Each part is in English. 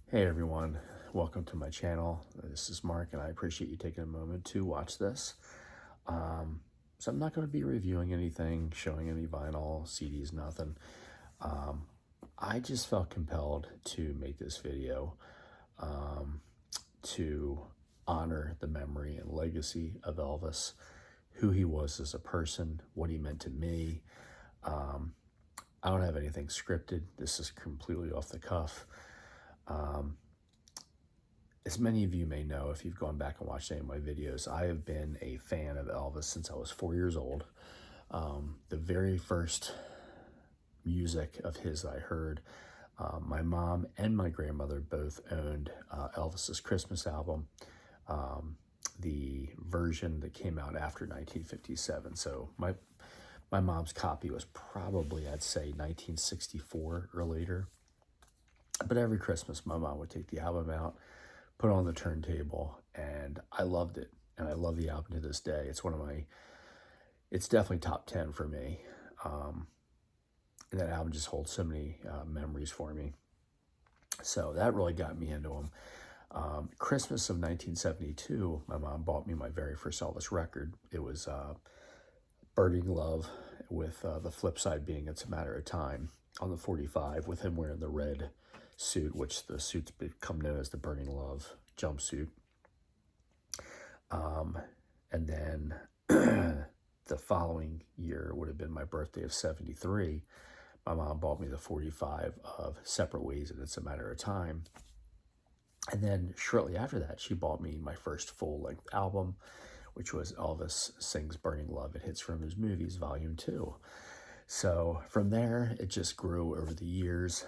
Hey everyone, welcome to my channel. This is Mark and I appreciate you taking a moment to watch this. So I'm not going to be reviewing anything, showing any vinyl, CDs, nothing. I just felt compelled to make this video to honor the memory and legacy of Elvis, who he was as a person, what he meant to me. I don't have anything scripted. This is completely off the cuff. As many of you may know, if you've gone back and watched any of my videos, I have been a fan of Elvis since I was 4 years old. The very first music of his I heard, my mom and my grandmother both owned Elvis's Christmas album, the version that came out after 1957. So my mom's copy was probably, I'd say, 1964 or later. But every Christmas, my mom would take the album out, put it on the turntable, and I loved it. And I love the album to this day. It's definitely top 10 for me. And that album just holds so many memories for me. So that really got me into him. Christmas of 1972, my mom bought me my very first Elvis record. It was Burning Love, with the flip side being It's a Matter of Time on the 45, with him wearing the red suit, which the suit's become known as the Burning Love jumpsuit. And then the following year would have been my birthday of 73. My mom bought me the 45 of Separate Ways and It's a Matter of Time. And then shortly after that, she bought me my first full-length album, which was Elvis Sings Burning Love and Hits from His Movies, Volume 2. So from there, it just grew over the years.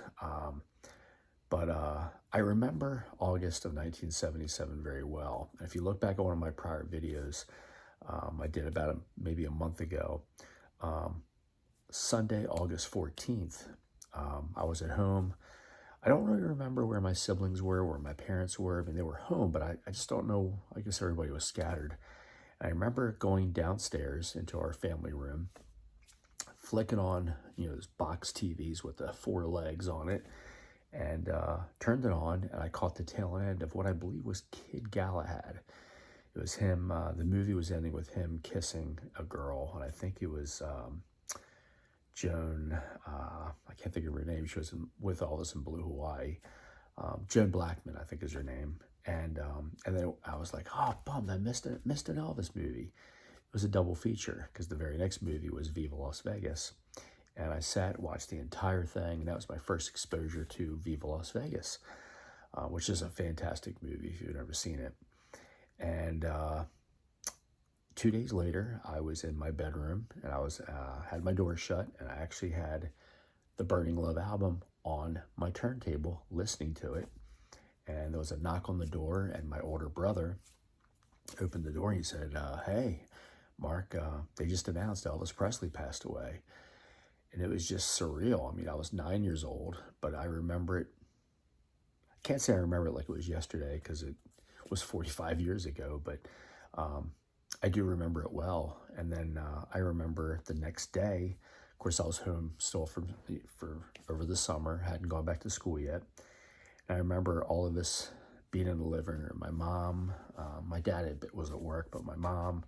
But I remember August of 1977 very well. And if you look back at one of my prior videos, I did about maybe a month ago, Sunday, August 14th, I was at home. I don't really remember where my siblings were, where my parents were. I mean, they were home, but I just don't know. I guess everybody was scattered. And I remember going downstairs into our family room, flicking on, those box TVs with the 4 legs on it, and turned it on, and I caught the tail end of what I believe was Kid Galahad. It was him, the movie was ending with him kissing a girl, and I think it was Joan, I can't think of her name, she was with Elvis in Blue Hawaii. Joan Blackman, I think is her name. And then I was like, oh, bummed, I missed an Elvis movie. It was a double feature, because the very next movie was Viva Las Vegas. And I sat, watched the entire thing, and that was my first exposure to Viva Las Vegas, which is a fantastic movie if you've never seen it. And 2 days later, I was in my bedroom, and I was had my door shut, and I actually had the Burning Love album on my turntable, listening to it. And there was a knock on the door, and my older brother opened the door, and he said, hey, Mark, they just announced Elvis Presley passed away. And it was just surreal. I mean, I was 9 years old, but I remember it. I can't say I remember it like it was yesterday, because it was 45 years ago, but I do remember it well. And then I remember the next day, of course, I was home still for over the summer, hadn't gone back to school yet. And I remember all of us being in the living room. My mom, my dad was at work, but my mom,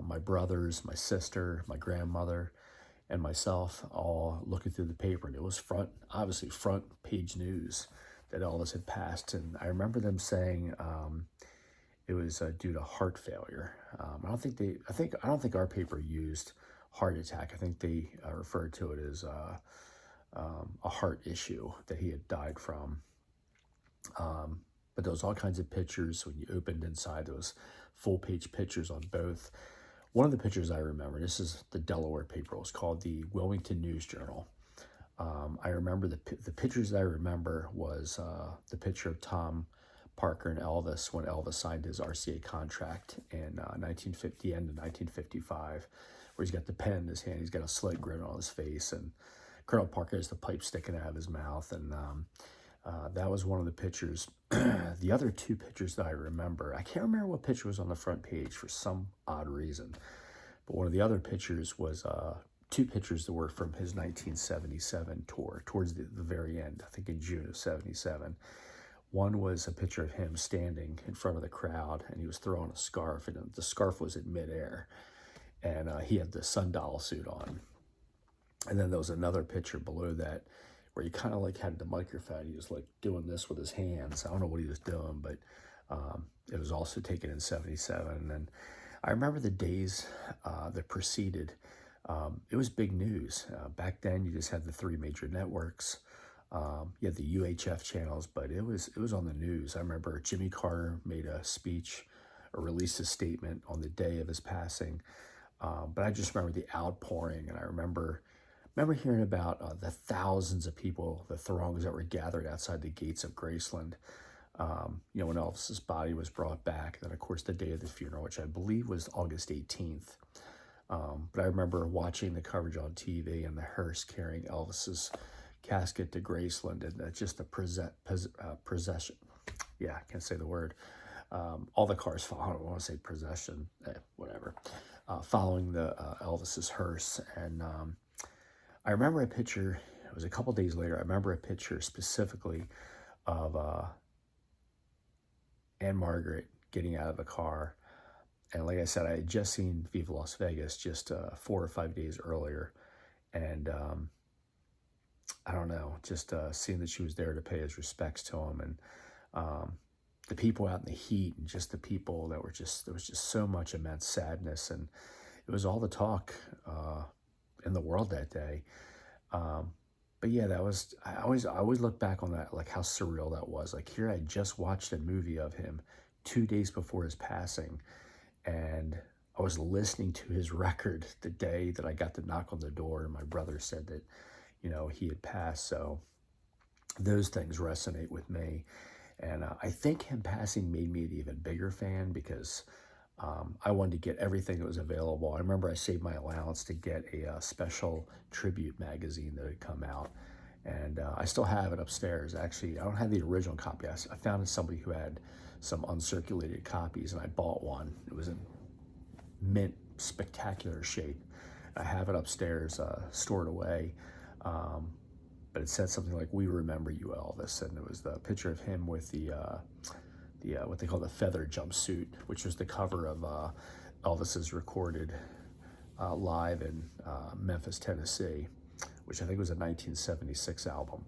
my brothers, my sister, my grandmother, and myself all looking through the paper, and it was obviously front page news that Elvis had passed. And I remember them saying it was due to heart failure. I don't think our paper used heart attack. I think they referred to it as a heart issue that he had died from. But there was all kinds of pictures. When you opened inside, there was full-page pictures on both. One of the pictures I remember, this is the Delaware paper, it was called the Wilmington News Journal. I remember the pictures that I remember was the picture of Tom Parker and Elvis when Elvis signed his RCA contract in 1950, end of 1955, where he's got the pen in his hand, he's got a slight grin on his face, and Colonel Parker has the pipe sticking out of his mouth, and that was one of the pictures. The other 2 pictures that I remember, I can't remember what picture was on the front page for some odd reason, but one of the other pictures was 2 pictures that were from his 1977 tour, towards the very end, I think in June of 77. One was a picture of him standing in front of the crowd, and he was throwing a scarf, and the scarf was in midair, and he had the sundial suit on. And then there was another picture below that where he kind of like had the microphone. He was like doing this with his hands. I don't know what he was doing, but it was also taken in '77. And I remember the days that preceded. It was big news. Back then, you just had the three major networks. You had the UHF channels, but it was on the news. I remember Jimmy Carter made a speech or released a statement on the day of his passing. But I just remember the outpouring, and I remember hearing about the thousands of people, the throngs that were gathered outside the gates of Graceland. When Elvis's body was brought back. Then, of course, the day of the funeral, which I believe was August 18th. But I remember watching the coverage on TV and the hearse carrying Elvis's casket to Graceland, and just the procession. Yeah, I can't say the word. All the cars following. I don't want to say procession, whatever. Following the Elvis's hearse, and I remember a picture. It was a couple days later. I remember a picture specifically of Anne Margaret getting out of the car. And like I said, I had just seen Viva Las Vegas just 4 or 5 days earlier. And I don't know, just seeing that she was there to pay his respects to him. And the people out in the heat, and just the people that were there was just so much immense sadness. And it was all the talk in the world that day. But yeah, I always look back on that, like how surreal that was. Like, here I just watched a movie of him 2 days before his passing, and I was listening to his record the day that I got to knock on the door, and my brother said that, he had passed. So those things resonate with me. And I think him passing made me an even bigger fan, because I wanted to get everything that was available. I remember I saved my allowance to get a special tribute magazine that had come out. And I still have it upstairs. Actually, I don't have the original copy. I found somebody who had some uncirculated copies, and I bought one. It was in mint, spectacular shape. I have it upstairs, stored away. But it said something like, "We remember you, Elvis," and it was the picture of him with the what they call the feather jumpsuit, which was the cover of Elvis's recorded live in Memphis, Tennessee, which I think was a 1976 album.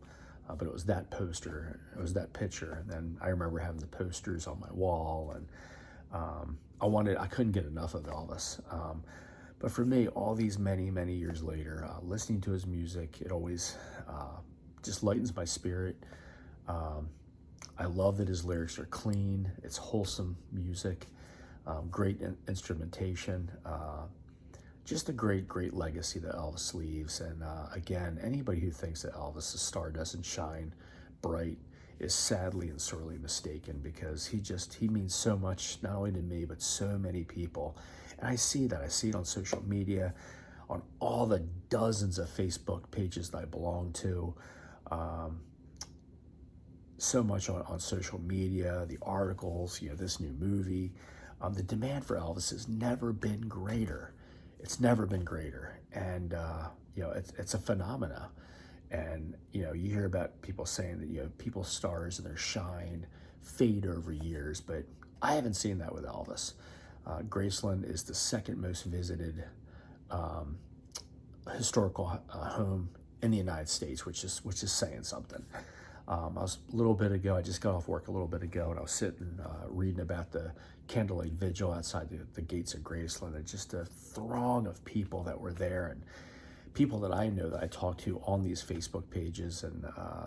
But it was that poster, it was that picture, and then I remember having the posters on my wall, and I couldn't get enough of Elvis. But for me, all these many, many years later, listening to his music, it always just lightens my spirit. I love that his lyrics are clean. It's wholesome music, great instrumentation, just a great, great legacy that Elvis leaves. And again, anybody who thinks that Elvis's star doesn't shine bright is sadly and sorely mistaken, because he means so much, not only to me, but so many people. And I see that. I see it on social media, on all the dozens of Facebook pages that I belong to. So much on social media, the articles, this new movie. The demand for Elvis has never been greater. It's never been greater. And, it's a phenomena. And, you hear about people saying that, people's stars and their shine fade over years, but I haven't seen that with Elvis. Graceland is the second most visited historical home in the United States, which is saying something. I just got off work a little bit ago, and I was sitting reading about the candlelight vigil outside the gates of Graceland, and just a throng of people that were there, and people that I know that I talk to on these Facebook pages, and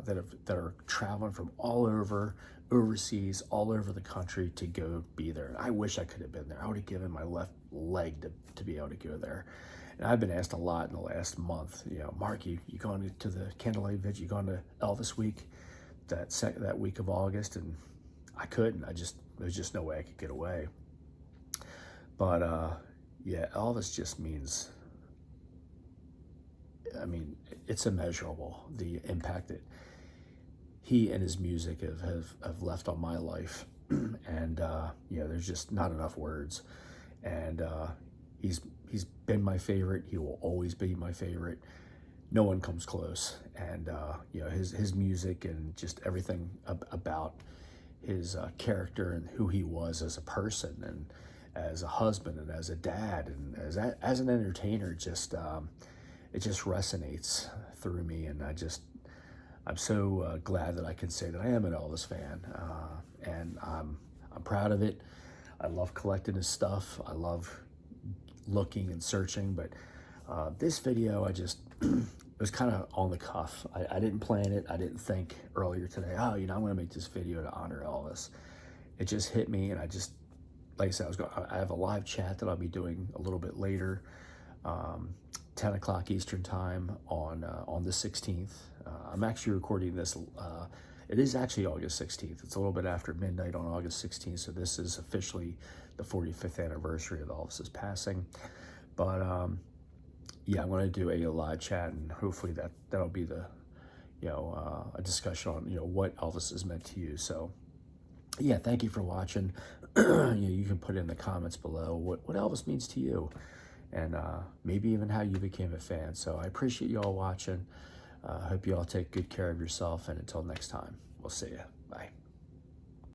that are traveling from all over, overseas, all over the country to go be there. And I wish I could have been there. I would have given my left leg to be able to go there. And I've been asked a lot in the last month, Mark, you going to the candlelight vigil? You going to Elvis Week, that week of August? And I couldn't. There's just no way I could get away. But Elvis just means, it's immeasurable, the impact that he and his music have left on my life. And there's just not enough words. And he's been my favorite. He will always be my favorite. No one comes close. And his music and just everything about his character and who he was as a person and as a husband and as a dad and as an entertainer. Just it just resonates through me, and I'm so glad that I can say that I am an Elvis fan, and I'm proud of it. I love collecting his stuff. I love looking and searching, but this video, it was kind of on the cuff. I didn't plan it. I didn't think earlier today, oh, I'm going to make this video to honor Elvis. It just hit me, and like I said, I have a live chat that I'll be doing a little bit later, 10 o'clock Eastern time on the 16th. I'm actually recording this. It is actually August 16th. It's a little bit after midnight on August 16th, so this is officially the 45th anniversary of Elvis's passing. But yeah, I'm going to do a live chat, and hopefully that'll be the a discussion on what Elvis has meant to you. So yeah, thank you for watching. You can put in the comments below what Elvis means to you, and maybe even how you became a fan. So I appreciate you all watching. Hope you all take good care of yourself, and until next time, we'll see you. Bye.